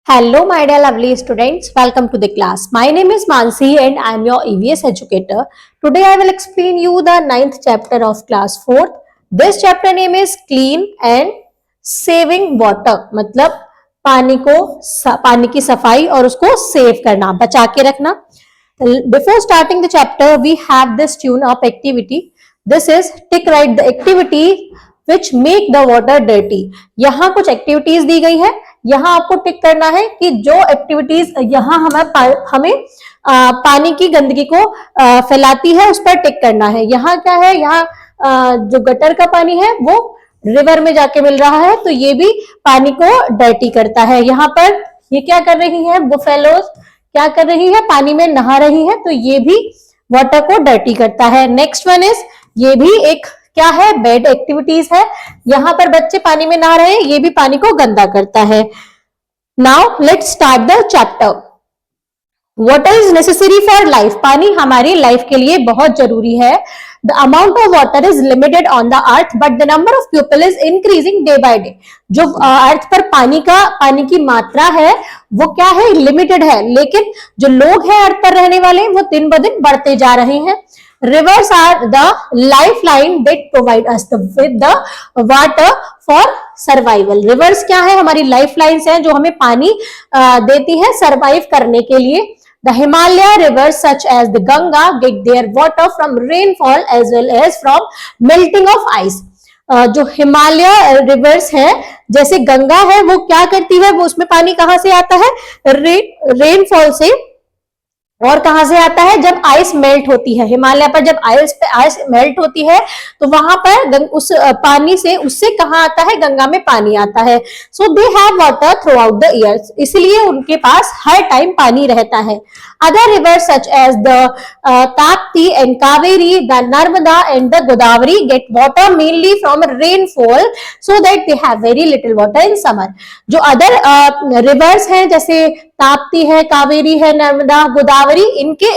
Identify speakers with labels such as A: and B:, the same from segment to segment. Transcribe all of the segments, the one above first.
A: Hello, my dear lovely students. Welcome to the class. My name is Mansi and I am your EVS educator. Today I will explain you the ninth chapter of class 4th. This chapter name is Clean and Saving Water. मतलब पानी की सफाई और उसको save करना, बचा के रखना. Before starting the chapter, we have this tune up activity. This is tick write the activity which make the water dirty. यहाँ कुछ एक्टिविटीज दी गई है. यहाँ आपको टिक करना है कि जो एक्टिविटीज यहाँ हमें पानी की गंदगी को फैलाती है उस पर टिक करना है. यहाँ क्या है, यहाँ जो गटर का पानी है वो रिवर में जाके मिल रहा है तो ये भी पानी को डर्टी करता है. यहाँ पर ये क्या कर रही है, बुफेलोज क्या कर रही है, पानी में नहा रही है तो ये भी वाटर को डर्टी करता है. नेक्स्ट वन इज, ये भी एक क्या है, बैड एक्टिविटीज है. यहाँ पर बच्चे पानी में नहा रहे हैं, ये भी पानी को गंदा करता है. Now let's start the chapter. Water is necessary for life. पानी हमारी लाइफ के लिए बहुत जरूरी है. The amount of water is limited on the earth but the number of people is increasing day by day. जो अर्थ पर पानी की मात्रा है वो क्या है, लिमिटेड है, लेकिन जो लोग हैं अर्थ पर रहने वाले वो दिन ब दिन बढ़ते जा रहे हैं. Rivers are the lifeline that provide us with the water for survival. Rivers क्या है, हमारी lifelines हैं जो हमें पानी देती है survive करने के लिए. The Himalaya rivers such as the Ganga get their water from rainfall as well as from melting of ice. जो हिमालय रिवर्स है जैसे गंगा है वो क्या करती है, वो उसमें पानी कहाँ से आता है, रेनफॉल से. और कहां से आता है, जब आइस मेल्ट होती है. हिमालय पर जब आइस मेल्ट होती है तो वहां पर उस पानी से उससे कहां आता है, गंगा में पानी आता है. So they have water throughout the year. इसलिए उनके पास हर टाइम पानी रहता है. Other rivers such as the Tapti and Kaveri, the Narmada and the Godavari get water mainly from rainfall so that they have very little water in summer. जो other rivers हैं जैसे ताप्ती है, कावेरी है, नर्मदा, गोदावरी,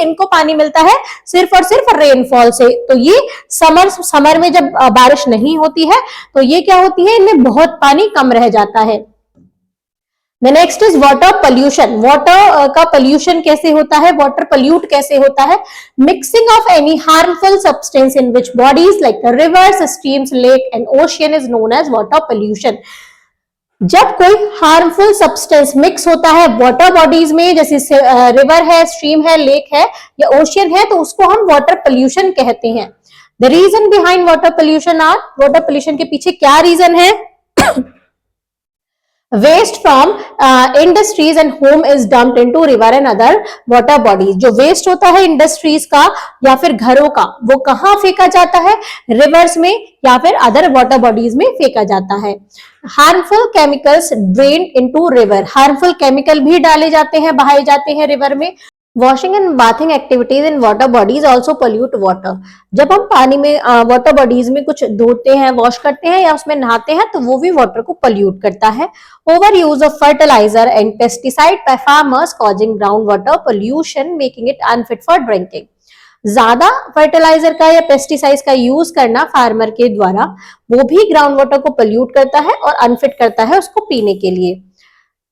A: इनको पानी मिलता है सिर्फ और सिर्फ रेनफॉल से. तो ये समर में जब बारिश नहीं होती है तो ये क्या होती है, इनमें बहुत पानी कम रह जाता है. The next is water pollution. Water का pollution कैसे होता है, वाटर pollute कैसे होता है. Mixing of any harmful substance in which bodies like the rivers, streams, lake and ocean is known as water pollution. जब कोई हार्मफुल सब्सटेंस मिक्स होता है वाटर बॉडीज में, जैसे रिवर है, स्ट्रीम है, लेक है या ओशियन है, तो उसको हम वाटर पोल्यूशन कहते हैं. The reason behind water pollution are, water pollution के पीछे क्या रीजन है. Waste from industries and home is dumped into river and other water bodies. जो वेस्ट होता है इंडस्ट्रीज का या फिर घरों का, वो कहाँ फेंका जाता है, रिवर्स में या फिर अदर वाटर बॉडीज में फेंका जाता है. Harmful chemicals drain into river. Harmful chemical भी डाले जाते हैं, बहाए जाते हैं रिवर में. Washing and bathing activities in water bodies also pollute water. जब हम पानी में वाटर बॉडीज में कुछ धोते हैं, वॉश करते हैं या उसमें नहाते हैं तो वो भी वाटर को पोल्यूट करता है. Over use of fertiliser and pesticide by farmers causing ground water pollution making it unfit for drinking. ज्यादा फर्टिलाइजर का या पेस्टिसाइड्स का यूज करना फार्मर के द्वारा वो भी ग्राउंड वाटर को पोल्यूट करता है और अनफिट करता है उसको पीने के लिए.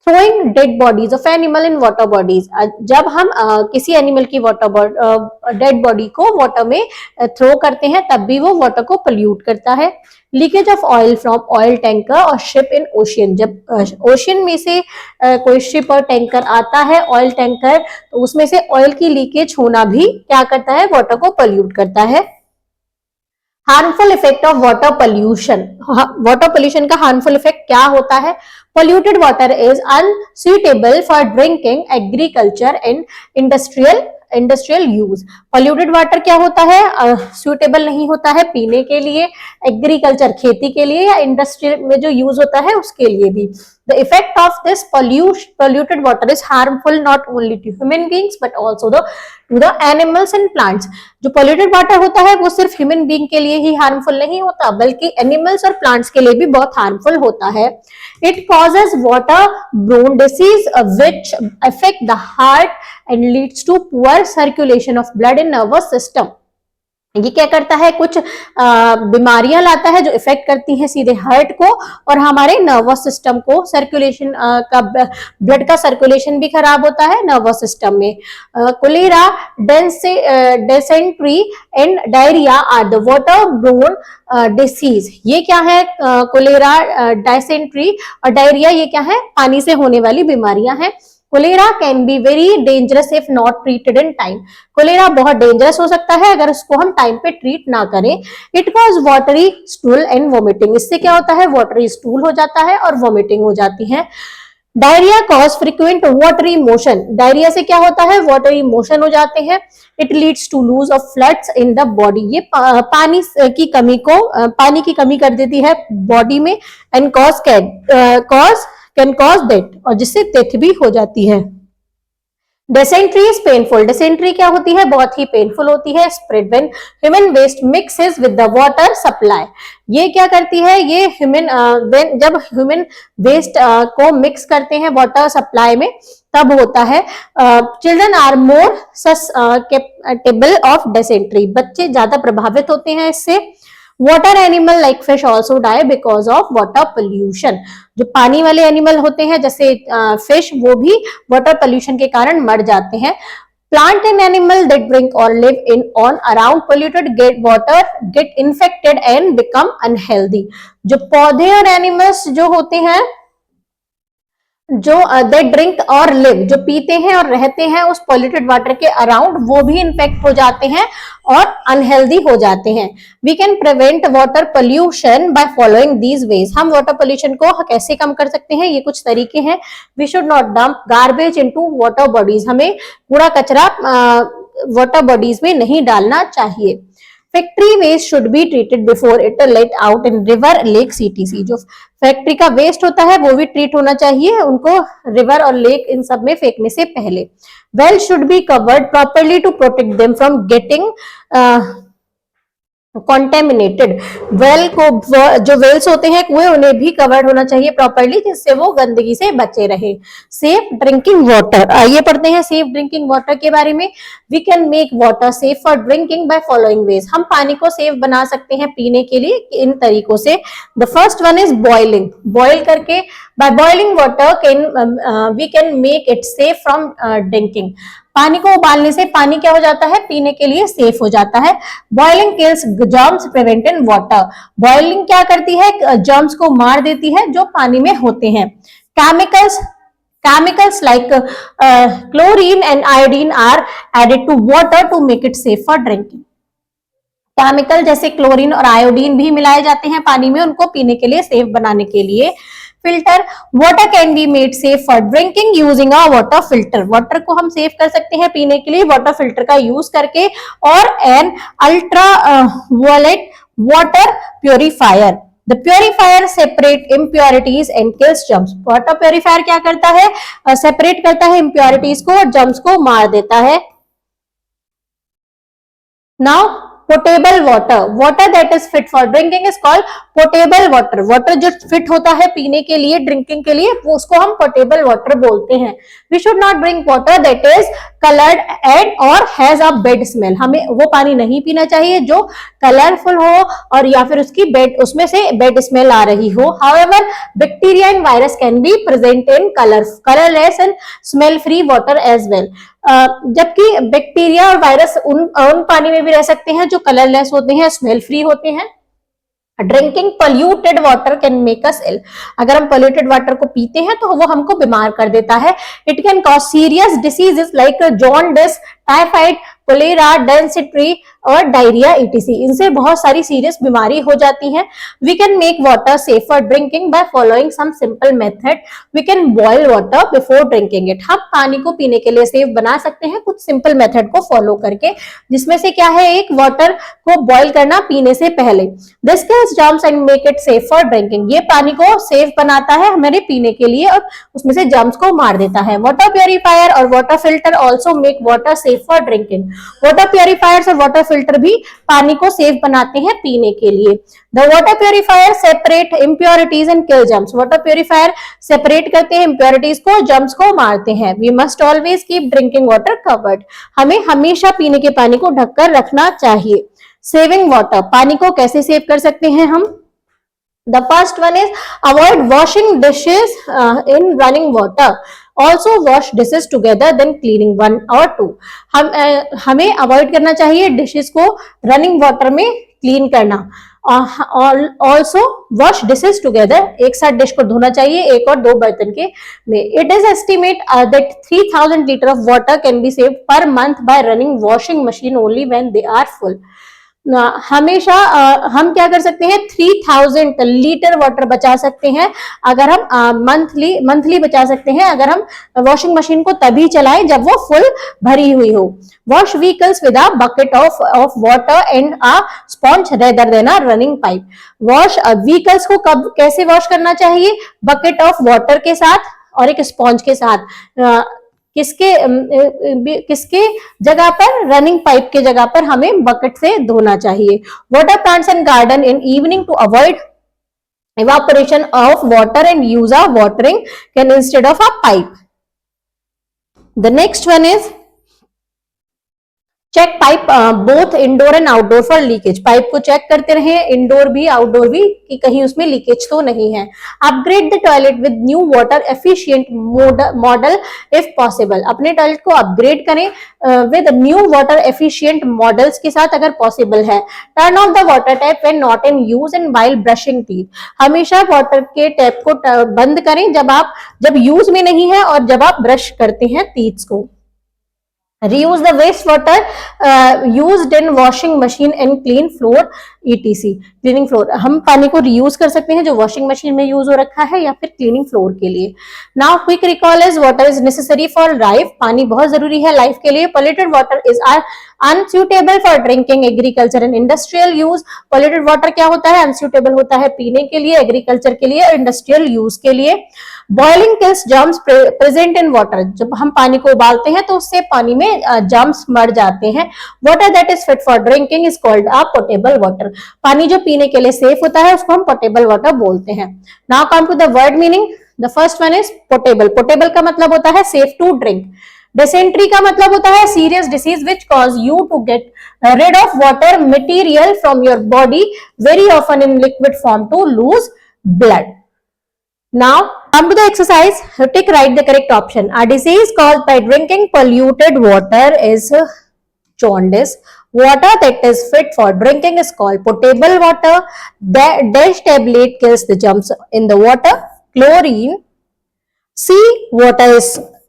A: Throwing dead bodies of animal in water bodies. जब हम किसी एनिमल की डेड बॉडी को वाटर में थ्रो करते हैं तब भी वो वाटर को पोल्यूट करता है. Leakage of oil from oil tanker और शिप इन ओशियन. जब ओशियन में से कोई शिप और टैंकर आता है, ऑयल टैंकर, तो उसमें से ऑयल की लीकेज होना भी क्या करता है, वाटर को पोल्यूट करता है. Harmful effect of water pollution. Water pollution का हार्मफुल इफेक्ट क्या होता है. Polluted water is unsuitable for drinking, agriculture and industrial use. Polluted water क्या होता है, suitable नहीं होता है पीने के लिए, एग्रीकल्चर खेती के लिए या इंडस्ट्री में जो यूज होता है उसके लिए भी. The effect of this polluted water is harmful not only to human beings but also to the animals and plants. जो polluted water होता है वो सिर्फ human being के लिए ही harmful नहीं होता बल्कि animals और plants के लिए भी बहुत harmful होता है. It causes water-borne disease which affect the heart and leads to poor circulation of blood in nervous system. ये क्या करता है, कुछ बीमारियां लाता है जो इफेक्ट करती हैं सीधे हार्ट को और हमारे नर्वस सिस्टम को। सर्कुलेशन का, ब्लड का सर्कुलेशन भी खराब होता है नर्वस सिस्टम में। Cholera, dysentery and diarrhoea are the water borne disease. ये क्या है, कोलेरा, डिसेंट्री और डायरिया, ये क्या है, पानी से होने वाली बीमारियां हैं। Cholera can be very dangerous if not treated in time. Cholera बहुत डेंजरस हो सकता है अगर उसको हम टाइम पे ट्रीट ना करें। It cause watery stool and vomiting. इससे क्या होता है, वाटरी स्टूल हो जाता है और वोमिटिंग हो जाती है। Diarrhoea cause frequent watery motion. Diarrhoea से क्या होता है, वाटरी मोशन हो जाते हैं। It leads to loss of fluids in the body. ये पानी की कमी कर देती है बॉडी में। एंड कैन कॉज डेथ, और जिससे डेथ भी हो जाती है। Dysentery is painful. डिसेंट्री क्या होती है, बहुत ही पेनफुल होती है। Spread when human waste mixes with the water supply. ये क्या करती है, ये जब ह्यूमन वेस्ट को मिक्स करते हैं वाटर सप्लाई में तब होता है। Children are more susceptible of dysentery. बच्चे ज्यादा प्रभावित होते हैं इससे। Water animal like fish also die because of water pollution. जो पानी वाले एनिमल होते हैं जैसे फिश, वो भी वाटर पोल्यूशन के कारण मर जाते हैं। Plant and animal that drink or live in on around polluted water get infected and become unhealthy. जो पौधे और एनिमल्स जो होते हैं, जो दे ड्रिंक और लिव, जो पीते हैं और रहते हैं उस पॉल्यूटेड वाटर के अराउंड, वो भी इन्फेक्ट हो जाते हैं और अनहेल्दी हो जाते हैं। We can prevent water pollution by following these ways. हम वाटर पोल्यूशन को कैसे कम कर सकते हैं, ये कुछ तरीके हैं। We should not dump garbage into water bodies. हमें कूड़ा कचरा वाटर बॉडीज में नहीं डालना चाहिए। Factory waste should be treated before it let out in river, lake, सीटीसी। जो फैक्ट्री का वेस्ट होता है वो भी ट्रीट होना चाहिए, उनको रिवर और लेक इन सब में फेंकने से पहले। Well should be covered properly to protect them from getting contaminated. Well को, जो वेल्स होते हैं कुएं, उन्हें भी कवर्ड होना चाहिए प्रॉपरली, जिससे वो गंदगी से बचे रहे। Safe drinking water. आइए पढ़ते हैं सेफ ड्रिंकिंग वाटर के बारे में। We can make water safe for drinking by following ways. हम पानी को सेफ बना सकते हैं पीने के लिए इन तरीकों से। The first one is boiling. Boil करके, by boiling water we can make it safe from drinking. पानी को उबालने से पानी क्या हो जाता है, पीने के लिए सेफ हो जाता है। Boiling kills germs prevent in water. Boiling क्या करती है, जर्म्स को मार देती है जो पानी में होते हैं। Chemicals like chlorine and iodine are added to water to make it safe for drinking. Chemical जैसे क्लोरीन और आयोडीन भी मिलाए जाते हैं पानी में, उनको पीने के लिए सेफ बनाने के लिए। Filter. Water can be made safe for drinking using a water filter. Water को हम सेफ कर सकते हैं पीने के लिए वाटर फिल्टर का यूज करके। और an ultraviolet water purifier. The purifier separate impurities and kills germs. Water purifier क्या करता है, सेपरेट करता है इम्प्योरिटीज को और जर्म्स को मार देता है। Now potable water. Water that is fit for drinking is called potable water. Water जो फिट होता है पीने के लिए, ड्रिंकिंग के लिए, वो उसको हम पोटेबल वाटर बोलते हैं। We should not drink water that is coloured and और हैज अ बैड स्मेल। हमें वो पानी नहीं पीना चाहिए जो कलरफुल हो और या फिर उसमें से बैड स्मेल आ रही हो। However bacteria and virus can be present in colourless and smell free water as well. जबकि बैक्टीरिया और वायरस उन पानी में भी रह सकते हैं जो कलरलेस होते हैं, स्मेल फ्री होते हैं। Drinking polluted water can make us ill. अगर हम पोल्यूटेड वाटर को पीते हैं तो वो हमको बीमार कर देता है। It can cause serious diseases like jaundice, typhoid, cholera, dysentery और डायरिया etc. इनसे बहुत सारी सीरियस बीमारी हो जाती है। We can make water safe for drinking by following some simple method. We can boil water before drinking it. हम पानी को पीने के लिए सेफ बना सकते हैं कुछ सिंपल मेथड को फॉलो करके, जिसमें से क्या है, एक वाटर को बॉइल करना पीने से पहले। This kills germs and make it safe for drinking. ये पानी को सेफ बनाता है हमारे पीने के लिए और उसमें से जर्म्स को मार देता है। वाटर प्योरीफायर और water filter also make water safe for drinking. Water purifiers और वाटर फिल्टर भी पानी को सेफ बनाते हैं पीने के लिए। The water purifier separate impurities and kill germs. Water purifier separate करते हैं इम्प्योरिटीज को, जर्म्स को मारते हैं। We must always keep drinking water covered. हमें हमेशा पीने के पानी को ढककर रखना चाहिए। सेविंग वाटर, पानी को कैसे सेव कर सकते हैं हम? The first one is avoid washing dishes in running water. Also wash dishes together then cleaning one or two. हमें अवॉइड करना चाहिए डिशेस को रनिंग वाटर में क्लीन करना. ऑल्सो वॉश डिशेस टुगेदर, एक साथ डिश को धोना चाहिए एक और दो बर्तन के में. It is estimate that 3000 litre of water can be saved per month by running washing machine only when they are full. हमेशा हम क्या कर सकते हैं, 3000 लीटर वाटर बचा सकते हैं अगर हम मंथली बचा सकते हैं अगर हम वॉशिंग मशीन को तभी चलाएं जब वो फुल भरी हुई हो. Wash vehicles with a bucket of water and a sponge rather than a running pipe. Wash vehicles को कब कैसे वॉश करना चाहिए? बकेट ऑफ वाटर के साथ और एक स्पॉन्ज के साथ. किसके जगह पर? रनिंग पाइप के जगह पर हमें बकेट से धोना चाहिए. Water plants and garden in evening to avoid evaporation of water and use a watering can instead of a pipe. The next one is check pipe both indoor and outdoor for leakage. Pipe को check करते रहे indoor भी outdoor भी कि कहीं उसमें leakage तो नहीं है. Upgrade the toilet with new water efficient model if possible. अपने टॉयलेट को अपग्रेड करें with new water efficient models के साथ अगर पॉसिबल है. Turn off the water tap when not in use and while brushing teeth. हमेशा water के tap को बंद करें जब यूज में नहीं है और जब आप ब्रश करते हैं टीथ्स को. Reuse the wastewater used in washing machine and clean floor etc. Cleaning floor, हम पानी को रीयूज कर सकते हैं जो वॉशिंग मशीन में यूज हो रखा है या फिर क्लीनिंग फ्लोर के लिए. Now quick recall is water is necessary for life. पानी बहुत जरूरी है लाइफ के लिए. Polluted water is unsuitable for drinking, agriculture and industrial use. Polluted water क्या होता है? अनसूटेबल होता है पीने के लिए, एग्रीकल्चर के लिए, इंडस्ट्रियल यूज के लिए. Boiling kills germs present in water. जब हम पानी को उबालते हैं तो उससे पानी में जर्म्स मर जाते हैं. Water that is fit for drinking is called a potable water. पानी जो पीने के लिए सेफ होता है उसको हम पोटेबल वाटर बोलते हैं. Now come to the word meaning. The first one is potable. Potable का मतलब होता है सेफ टू ड्रिंक. डिसेंट्री का मतलब होता है serious disease which cause you to get rid of water material from your body very often in liquid form to lose blood. Now come to the exercise. Tick write the correct option. A disease caused by drinking polluted water is jaundice. Water that is fit for drinking is called potable water. Dash tablet kills the germs in the water. Chlorine. C. Water is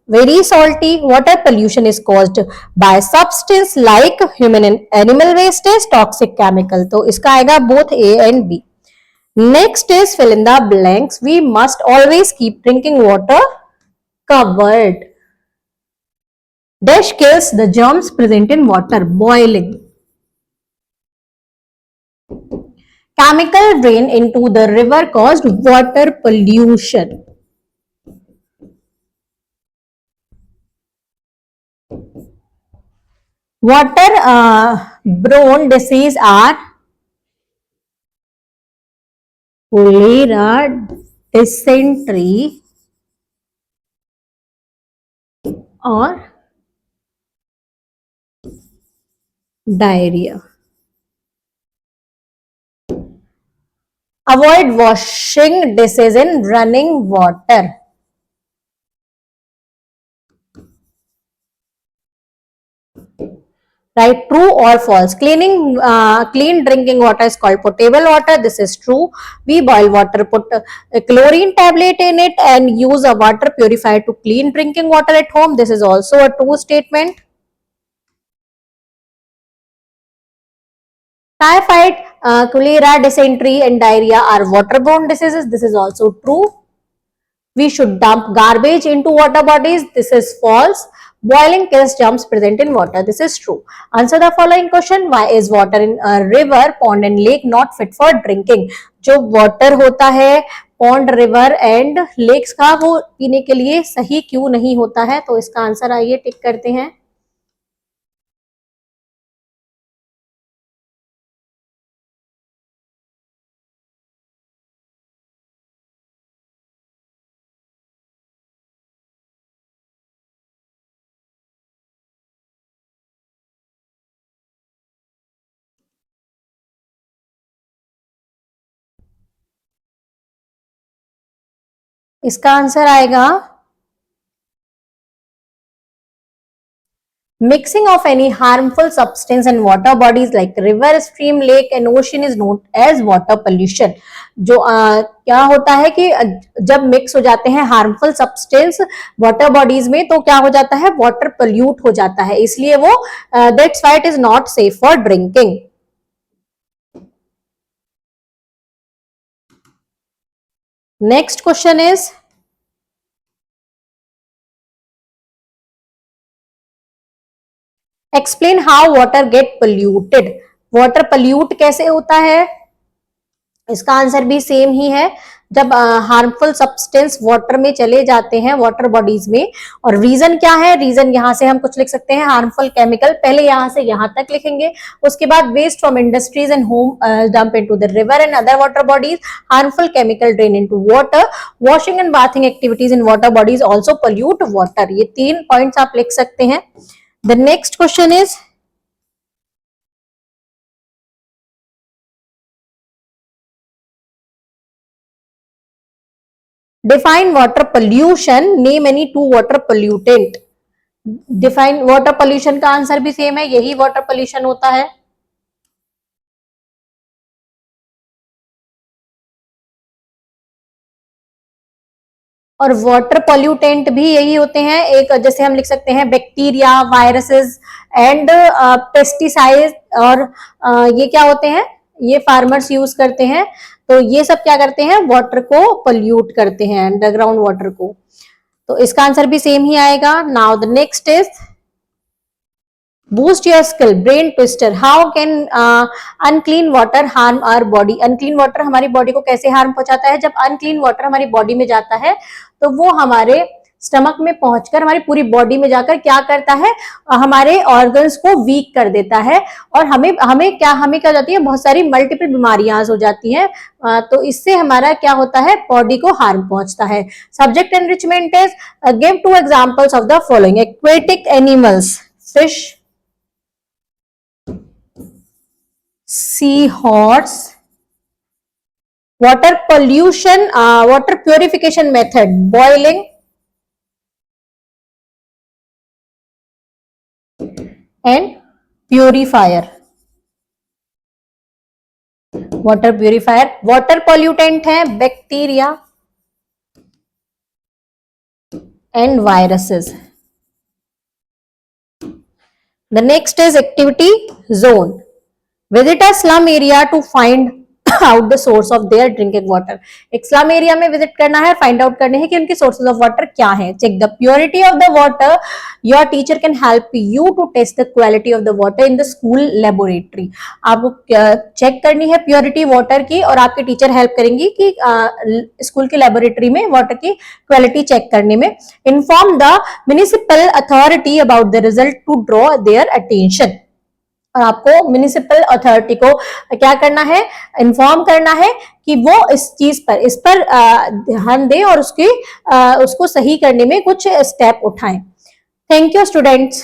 A: very salty. Water pollution is caused by substance like human and animal wastage, toxic chemical. तो इसका आएगा both A and B. Next is fill in the blanks. We must always keep drinking water covered. Dash kills the germs present in water. Boiling. Chemical drain into the river caused water pollution. Water-borne disease are cholera, dysentery और diarrhea. Avoid washing dishes in running water. Right, true or false? Clean drinking water is called potable water. This is true. We boil water, put a chlorine tablet in it and use a water purifier to clean drinking water at home. This is also a true statement. Typhoid, cholera, dysentery and diarrhea are waterborne diseases. This is also true. We should dump garbage into water bodies. This is false. Boiling kills germs present in water. This is true. Answer the following question. Why is water in a river, pond and lake not fit for drinking? जो water होता है pond, river and lakes का वो पीने के लिए सही क्यों नहीं होता है? तो इसका आंसर आइए टिक करते हैं. इसका आंसर आएगा mixing of any harmful substance in water bodies like river, stream, lake and ocean is known as water pollution. जो क्या होता है कि जब मिक्स हो जाते हैं हार्मफुल सब्सटेंस वाटर बॉडीज में तो क्या हो जाता है, वाटर पोल्यूट हो जाता है, इसलिए वो that's why it is not safe for drinking. Next question is explain how water get polluted. Water pollute कैसे होता है? इसका आंसर भी सेम ही है, जब हार्मफुल सब्सटेंस वाटर में चले जाते हैं वाटर बॉडीज में. और रीजन क्या है? रीजन यहां से हम कुछ लिख सकते हैं, हार्मफुल केमिकल, पहले यहां से यहां तक लिखेंगे, उसके बाद waste from industries and home dump into the river and other water bodies, harmful chemical drain into water, washing and bathing activities in water bodies also pollute water. ये 3 पॉइंट्स आप लिख सकते हैं. The next question is define water pollution, name any 2 water pollutant. Define water pollution का answer भी same है, यही water pollution होता है. और वाटर पोल्यूटेंट भी यही होते हैं, एक जैसे हम लिख सकते हैं बैक्टीरिया, वायरसेस एंड पेस्टिसाइड. और ये क्या होते हैं? ये फार्मर्स यूज करते हैं, तो ये सब क्या करते हैं? वाटर को पोल्यूट करते हैं, अंडरग्राउंड वाटर को. तो इसका आंसर भी सेम ही आएगा. Now the next is boost your skill, brain twister. How can unclean water harm our body? unclean water हमारी बॉडी को कैसे हार्म पहुंचाता है? जब unclean water हमारी बॉडी में जाता है तो वो हमारे स्टमक में पहुंचकर हमारी पूरी बॉडी में जाकर क्या करता है? हमारे ऑर्गन्स को वीक कर देता है और हमें क्या जाती है? बहुत सारी मल्टीपल बीमारियां हो जाती हैं. तो इससे हमारा क्या होता है? बॉडी को हार्म पहुंचता है. Subject enrichment is give 2 examples of the following. Aquatic animals, fish, sea horse. Water pollution, water purification method, boiling and purifier. water purifier. water pollutant है bacteria and viruses. The next is activity zone. Visit a slum area to find out the source of their drinking water. एक slum area में visit करना है, find out करने हैं कि उनके sources of water क्या है. Check the purity of the water. Your teacher can help you to test the quality of the water in the school laboratory. आपको चेक करनी है प्योरिटी वाटर की और आपके टीचर हेल्प करेंगी कि स्कूल की लेबोरेटरी में वाटर की क्वालिटी चेक करने में. Inform the municipal authority about the result to draw their attention. और आपको म्युनिसिपल अथॉरिटी को क्या करना है? इन्फॉर्म करना है कि वो इस पर ध्यान दे और उसको सही करने में कुछ स्टेप उठाएं. Thank you students.